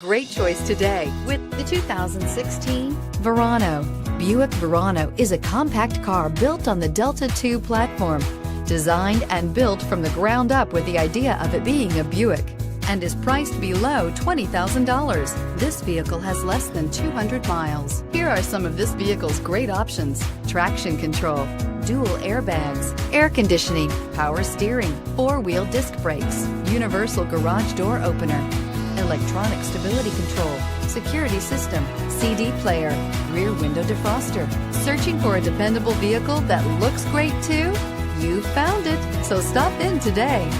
Great choice today with the 2016 Verano. Buick Verano is a compact car built on the Delta II platform, designed and built from the ground up with the idea of it being a Buick, and is priced below $20,000. This vehicle has less than 200 miles. Here are some of this vehicle's great options: traction control, dual airbags, air conditioning, power steering, four-wheel disc brakes, universal garage door opener, electronic stability control, security system, CD player, rear window defroster. Searching for a dependable vehicle that looks great too? You found it, so stop in today.